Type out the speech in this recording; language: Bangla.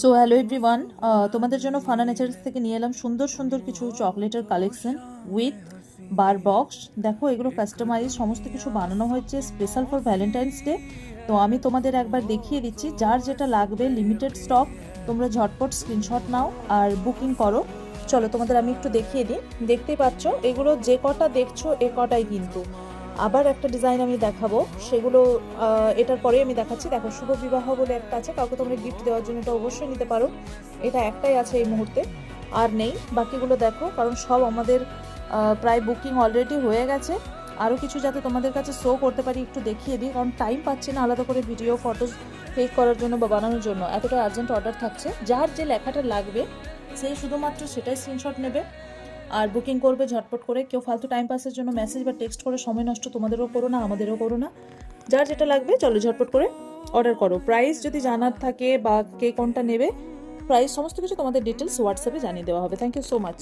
সো হ্যালো এভরিওয়ান, তোমাদের জন্য ফানা নেচার্স থেকে নিয়ে এলাম সুন্দর সুন্দর কিছু চকলেটের কালেকশন উইথ বার বক্স। দেখো এগুলো কাস্টমাইজ সমস্ত কিছু বানানো হয়েছে স্পেশাল ফর ভ্যালেন্টাইন্স ডে। তো আমি তোমাদের একবার দেখিয়ে দিচ্ছি, যার যেটা লাগবে লিমিটেড স্টক, তোমরা ঝটপট স্ক্রিনশট নাও আর বুকিং করো। চলো তোমাদের আমি একটু দেখিয়ে দিই। দেখতেই পাচ্ছ এগুলো যে কটা দেখছো এ কটাই কিন্তু। আবার একটা ডিজাইন আমি দেখাবো, সেগুলো এটার পরে আমি দেখাচ্ছি। দেখো শুভ বিবাহ বলে একটা আছে, কাউকে তোমরা গিফট দেওয়ার জন্য এটা অবশ্যই নিতে পারো। এটা একটাই আছে এই মুহূর্তে, আর নেই। বাকিগুলো দেখো, কারণ সব আমাদের প্রায় বুকিং অলরেডি হয়ে গেছে। আরও কিছু যাতে তোমাদের কাছে শো করতে পারি একটু দেখিয়ে দিই, কারণ টাইম পাচ্ছি না আলাদা করে ভিডিও ফটো ক্লিক করার জন্য বা বানানোর জন্য, এতটা আর্জেন্ট অর্ডার থাকছে। যার যে লেখাটা লাগবে সে শুধুমাত্র সেটাই স্ক্রিনশট নেবে আর বুকিং করবে ঝটপট করে। কেউ ফালতু টাইম পাসের জন্য মেসেজ বা টেক্সট করে সময় নষ্ট তোমাদেরও করো না, আমাদেরও করো না। যার যেটা লাগবে চলো ঝটপট করে অর্ডার করো। প্রাইস যদি জানার থাকে বা কে কোনটা নেবে, প্রাইস সমস্ত কিছু তোমাদের ডিটেলস হোয়াটসঅ্যাপে জানিয়ে দেওয়া হবে। Thank you so much.